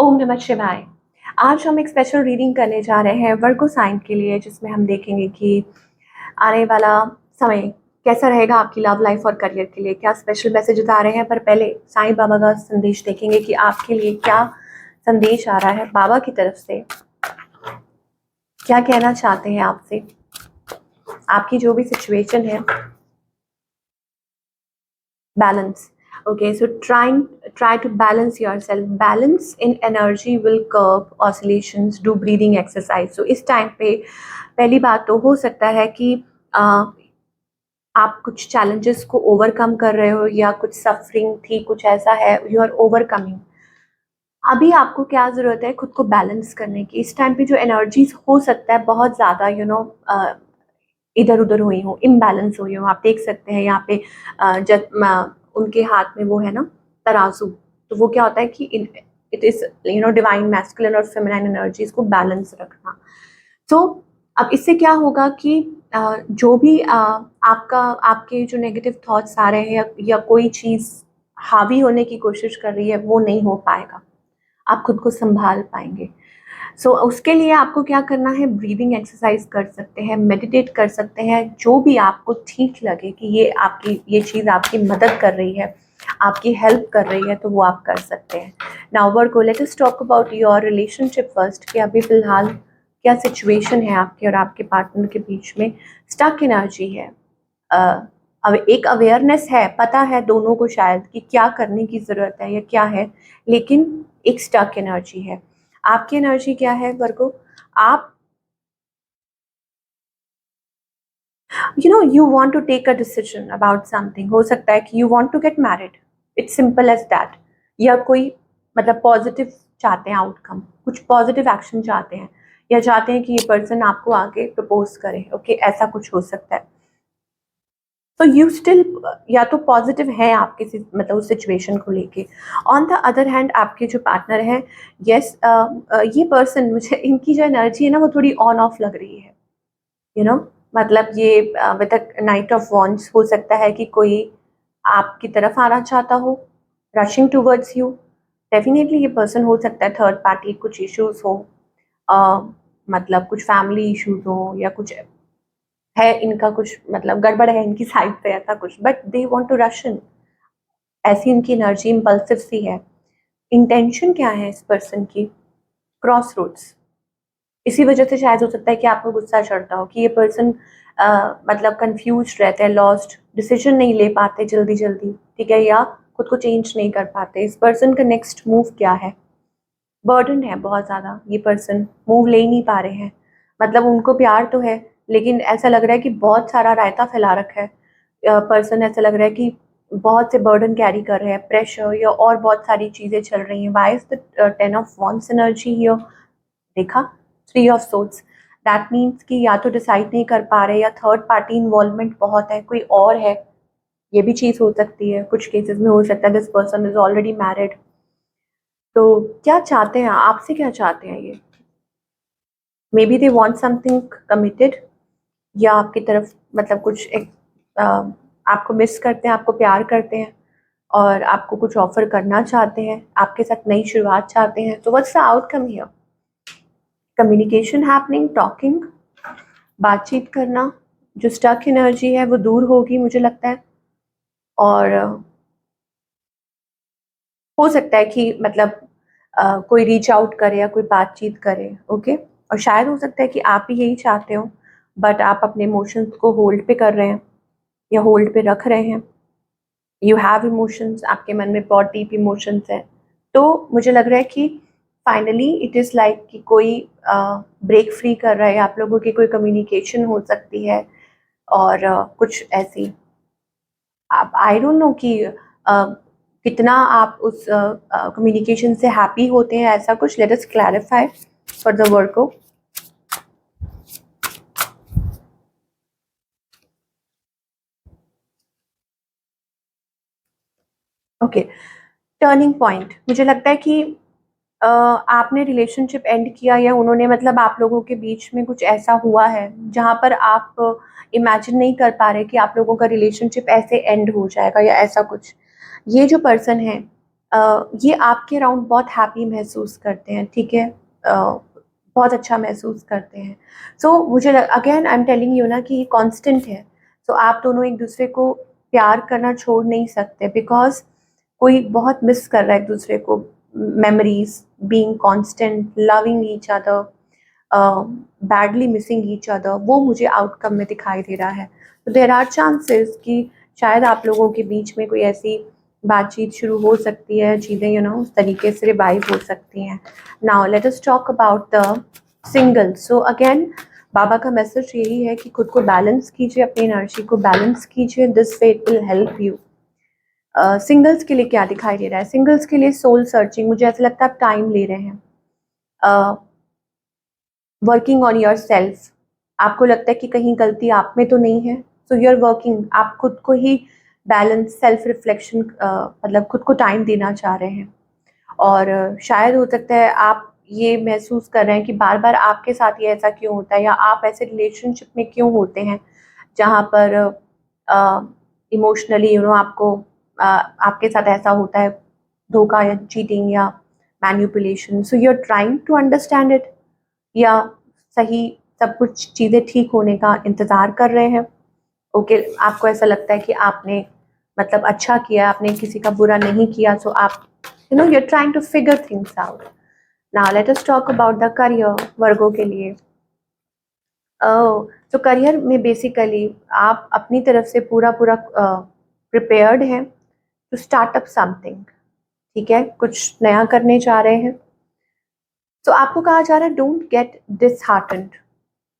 ओम नमः शिवाय। आज हम एक स्पेशल रीडिंग करने जा रहे हैं वर्गो साइन के लिए, जिसमें हम देखेंगे कि आने वाला समय कैसा रहेगा आपकी लव लाइफ और करियर के लिए, क्या स्पेशल मैसेजेस आ रहे हैं। पर पहले साईं बाबा का संदेश देखेंगे कि आपके लिए क्या संदेश आ रहा है बाबा की तरफ से, क्या कहना चाहते हैं आपसे, आपकी जो भी सिचुएशन है। Balance. Okay, so try to balance yourself. Balance in energy will curb oscillations. Do breathing exercise. So इस टाइम पे पहली बात तो हो सकता है कि आप कुछ चैलेंजेस को ओवरकम कर रहे हो, या कुछ सफरिंग थी, कुछ ऐसा है, यू आर ओवरकमिंग। अभी आपको क्या ज़रूरत है, खुद को बैलेंस करने की। इस टाइम पे जो एनर्जीज हो सकता है बहुत ज़्यादा इधर उधर हुई हो, इम्बैलेंस हुई हो। आप देख सकते हैं यहाँ पे उनके हाथ में वो है ना, तराजू। तो वो क्या होता है कि इट इज डिवाइन मैस्कुलिन और फेमिनाइन एनर्जीज को बैलेंस रखना। तो अब इससे क्या होगा कि जो भी आपके जो नेगेटिव थॉट्स आ रहे हैं, या कोई चीज़ हावी होने की कोशिश कर रही है, वो नहीं हो पाएगा। आप खुद को संभाल पाएंगे। उसके लिए आपको क्या करना है, ब्रीदिंग एक्सरसाइज कर सकते हैं, मेडिटेट कर सकते हैं, जो भी आपको ठीक लगे कि ये चीज़ आपकी मदद कर रही है, आपकी हेल्प कर रही है, तो वो आप कर सकते हैं। Now Virgo, late us talk about your relationship first, कि अभी फ़िलहाल क्या सिचुएशन है आपके और आपके पार्टनर के बीच में। स्टक एनर्जी है, अब एक अवेयरनेस है, पता है दोनों को शायद कि क्या करने की ज़रूरत है या क्या है, लेकिन एक स्टक एनर्जी है। आपकी एनर्जी क्या है वर्गो? आप you want to take a decision about something. हो सकता है कि you want to get married, it's simple as that. या कोई मतलब पॉजिटिव चाहते हैं आउटकम, कुछ पॉजिटिव एक्शन चाहते हैं, या चाहते हैं कि ये पर्सन आपको आगे प्रपोज करे। ओके, ऐसा कुछ हो सकता है। तो यू स्टिल या तो पॉजिटिव है आपके मतलब उस सिचुएशन को लेके। ऑन द अदर हैंड आपके जो पार्टनर है, यस, ये पर्सन, मुझे इनकी जो एनर्जी है ना, वो थोड़ी ऑन ऑफ लग रही है। मतलब ये विद नाइट ऑफ वॉन्ड्स हो सकता है कि कोई आपकी तरफ आना चाहता हो, रशिंग टूवर्ड्स यू। डेफिनेटली ये पर्सन हो सकता है थर्ड पार्टी, कुछ इश्यूज हो, मतलब कुछ फैमिली इश्यूज हो, या कुछ है इनका, कुछ मतलब गड़बड़ है इनकी साइड पे, ऐसा कुछ। But they want to rush in, ऐसी इनकी एनर्जी इम्पल्सिव सी है। इंटेंशन क्या है इस पर्सन की? Crossroads. इसी वजह से शायद हो सकता है कि आपको गुस्सा चढ़ता हो कि ये पर्सन मतलब कंफ्यूज रहते हैं, लॉस्ट, डिसीजन नहीं ले पाते जल्दी जल्दी, ठीक है, या खुद को चेंज नहीं कर पाते। इस पर्सन का नेक्स्ट मूव क्या है? बर्डन है बहुत ज़्यादा, ये पर्सन मूव ले ही नहीं पा रहे हैं। मतलब उनको प्यार तो है, लेकिन ऐसा लग रहा है कि बहुत सारा रायता फैला रखा है। पर्सन ऐसा लग रहा है कि बहुत से बर्डन कैरी कर रहे हैं, प्रेशर या और बहुत सारी चीज़ें चल रही हैं। Why is the 10 of wands energy here? देखा, 3 ऑफ सोर्ड्स। दैट मीन्स कि या तो डिसाइड नहीं कर पा रहे, या थर्ड पार्टी इन्वॉल्वमेंट बहुत है, कोई और है। ये भी चीज़ हो सकती है। कुछ केसेस में हो सकता है this person is already married. तो क्या चाहते हैं, आपसे क्या चाहते हैं ये? May be they want something committed, या आपकी तरफ मतलब कुछ एक आपको मिस करते हैं, आपको प्यार करते हैं, और आपको कुछ ऑफर करना चाहते हैं, आपके साथ नई शुरुआत चाहते हैं। तो what's the outcome here? Communication happening, talking, बातचीत करना। जो स्टक एनर्जी है वो दूर होगी मुझे लगता है। और हो सकता है कि मतलब कोई रीच आउट करे या कोई बातचीत करे। ओके, और शायद हो सकता है कि आप भी यही चाहते हो, बट आप अपने इमोशंस को होल्ड पे कर रहे हैं, या होल्ड पे रख रहे हैं। यू हैव इमोशंस, आपके मन में बहुत डीप इमोशंस हैं। तो मुझे लग रहा है कि फाइनली इट इज़ लाइक कि कोई ब्रेक फ्री कर रहा है आप लोगों की, कोई कम्युनिकेशन हो सकती है, और कुछ ऐसी, आप आई डोंट नो कि कितना आप उस कम्युनिकेशन से हैप्पी होते हैं, ऐसा कुछ। Let us clarify for the work को। ओके, टर्निंग पॉइंट, मुझे लगता है कि आपने रिलेशनशिप एंड किया, या उन्होंने, मतलब आप लोगों के बीच में कुछ ऐसा हुआ है जहाँ पर आप इमेजिन नहीं कर पा रहे कि आप लोगों का रिलेशनशिप ऐसे एंड हो जाएगा, या ऐसा कुछ। ये जो पर्सन है ये आपके अराउंड बहुत हैप्पी महसूस करते हैं, ठीक है, बहुत अच्छा महसूस करते हैं। सो मुझे again I am telling you ना कि ये कांस्टेंट है। सो आप दोनों एक दूसरे को प्यार करना छोड़ नहीं सकते, बिकॉज कोई बहुत मिस कर रहा है एक दूसरे को, memories, being constant, loving each other, badly missing each other, वो मुझे आउटकम में दिखाई दे रहा है। तो देर आर चांसेस कि शायद आप लोगों के बीच में कोई ऐसी बातचीत शुरू हो सकती है, चीज़ें उस तरीके से रिवाइव हो सकती हैं। Now let us talk about the single. So again बाबा का मैसेज यही है कि खुद को बैलेंस कीजिए, अपनी एनर्जी को बैलेंस कीजिए, this way it will help you. Singles के लिए क्या दिखाई दे रहा है? सिंगल्स के लिए सोल सर्चिंग, मुझे ऐसा लगता है आप टाइम ले रहे हैं, वर्किंग ऑन योर सेल्फ। आपको लगता है कि कहीं गलती आप में तो नहीं है, सो यू आर वर्किंग, आप खुद को ही बैलेंस, सेल्फ रिफ्लेक्शन, मतलब खुद को टाइम देना चाह रहे हैं। और शायद हो सकता है आप ये महसूस कर रहे हैं कि बार बार आपके साथ ये ऐसा क्यों होता है, या आप ऐसे रिलेशनशिप में क्यों होते हैं जहाँ पर इमोशनली आपको आपके साथ ऐसा होता है, धोखा या चीटिंग या manipulation. So you are trying to understand it, या सही सब कुछ चीज़ें ठीक होने का इंतज़ार कर रहे हैं। ओके, आपको ऐसा लगता है कि आपने मतलब अच्छा किया, आपने किसी का बुरा नहीं किया, सो आप you are trying to figure things out. Now let us talk about the career, वर्गों के लिए। तो करियर में बेसिकली आप अपनी तरफ से पूरा पूरा प्रिपेयर्ड हैं टू स्टार्ट अप समथिंग, ठीक है, कुछ नया करने जा रहे हैं। तो आपको कहा जा रहा है डोंट गेट डिसहार्टेंड,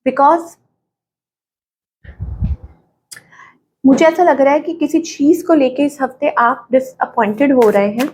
बिकॉज मुझे ऐसा लग रहा है कि किसी चीज़ को लेके इस हफ्ते आप डिसअपॉइंटेड हो रहे हैं।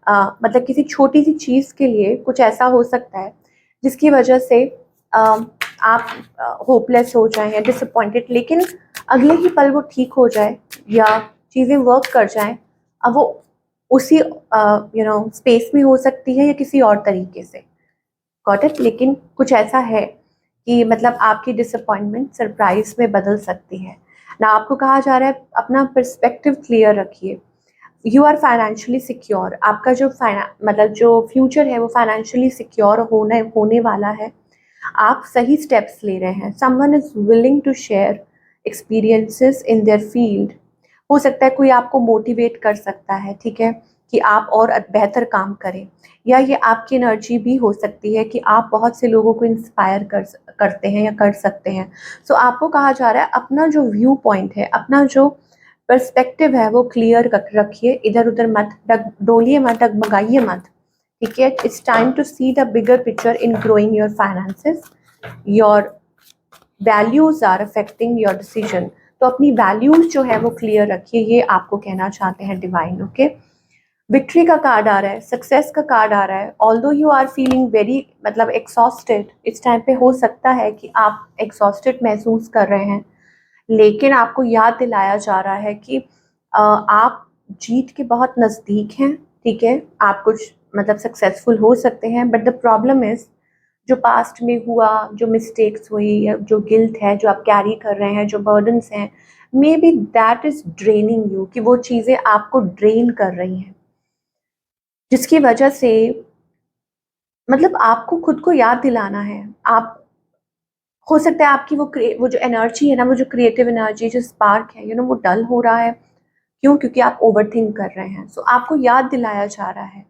मतलब किसी छोटी सी चीज़ के लिए कुछ ऐसा हो सकता है जिसकी वजह से आप होपलेस हो जाएं या डिसअपॉइंटेड, लेकिन अगले ही पल वो ठीक हो जाए या चीज़ें वर्क कर जाएं। अब वो उसी स्पेस में हो सकती है या किसी और तरीके से, गॉट इट। लेकिन कुछ ऐसा है कि मतलब आपकी डिसअपॉइंटमेंट सरप्राइज में बदल सकती है ना। आपको कहा जा रहा है अपना पर्सपेक्टिव क्लियर रखिए, यू आर फाइनेंशियली सिक्योर। आपका जो मतलब जो फ्यूचर है वो फाइनेंशियली सिक्योर होने वाला है। आप सही स्टेप्स ले रहे हैं। Someone is willing to share experiences in their field. हो सकता है कोई आपको मोटिवेट कर सकता है, ठीक है, कि आप और बेहतर काम करें, या ये आपकी एनर्जी भी हो सकती है कि आप बहुत से लोगों को इंस्पायर करते हैं या कर सकते हैं। सो आपको कहा जा रहा है अपना जो व्यू पॉइंट है, अपना जो पर्सपेक्टिव है वो क्लियर रखिए, इधर उधर मत डोलिए मत, डगमगाइए मत, ठीक है। It's time to see the bigger picture in growing your finances, your values are affecting your decision. तो अपनी वैल्यूज जो है वो क्लियर रखिए, ये आपको कहना चाहते हैं डिवाइन। ओके, विक्ट्री का कार्ड आ रहा है, सक्सेस का कार्ड आ रहा है। Although you are feeling very मतलब एग्जॉस्टेड, इस टाइम पे हो सकता है कि आप एग्जॉस्टेड महसूस कर रहे हैं, लेकिन आपको याद दिलाया जा रहा है कि आप जीत के बहुत नज़दीक हैं, ठीक है। आप कुछ मतलब सक्सेसफुल हो सकते हैं, बट द प्रॉब्लम इज़ जो पास्ट में हुआ, जो मिस्टेक्स हुई, या जो गिल्ट है जो आप कैरी कर रहे हैं, जो बर्डन्स हैं, may be that is draining you, कि वो चीज़ें आपको ड्रेन कर रही हैं, जिसकी वजह से मतलब आपको खुद को याद दिलाना है। आप हो सकता है आपकी वो जो एनर्जी है ना, वो जो क्रिएटिव एनर्जी, जो स्पार्क है वो डल हो रहा है। क्यों? क्योंकि आप ओवरथिंक कर रहे हैं। सो आपको याद दिलाया जा रहा है,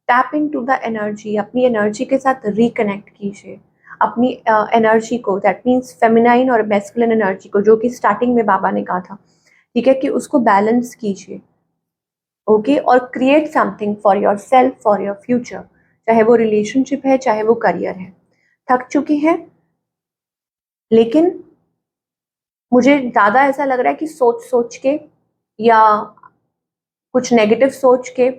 टैप इनटू द एनर्जी, अपनी एनर्जी के साथ रिकनेक्ट कीजिए। अपनी एनर्जी को, दैट मीन्स फेमिनाइन और मैस्कुलिन एनर्जी को, जो कि स्टार्टिंग में बाबा ने कहा था, ठीक है, कि उसको बैलेंस कीजिए। ओके, और create something for your self, for your future, चाहे वो रिलेशनशिप है, चाहे वो करियर है। थक चुकी हैं, लेकिन मुझे ज़्यादा ऐसा लग रहा है कि सोच सोच के या कुछ नेगेटिव सोच के,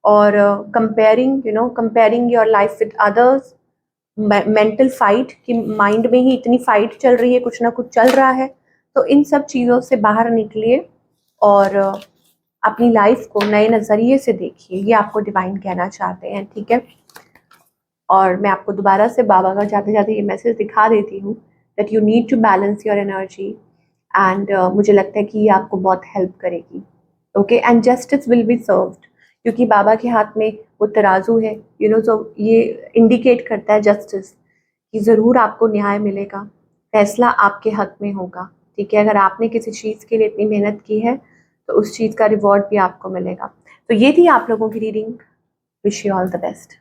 और comparing your life with others, mental fight, कि माइंड में ही इतनी फाइट चल रही है, कुछ ना कुछ चल रहा है। तो इन सब चीज़ों से बाहर निकलिए और अपनी लाइफ को नए नज़रिए से देखिए, ये आपको डिवाइन कहना चाहते हैं, ठीक है। और मैं आपको दोबारा से बाबा का जाते जाते ये मैसेज दिखा देती हूँ, that you need to balance your energy, and मुझे लगता है कि ये आपको बहुत हेल्प करेगी। Okay, and justice will be served, क्योंकि बाबा के हाथ में वो तराजू है, तो ये इंडिकेट करता है जस्टिस, कि ज़रूर आपको न्याय मिलेगा, फैसला आपके हक में होगा। ठीक है, अगर आपने किसी चीज़ के लिए इतनी मेहनत की है तो उस चीज़ का रिवॉर्ड भी आपको मिलेगा। तो ये थी आप लोगों की reading. Wish you all the best.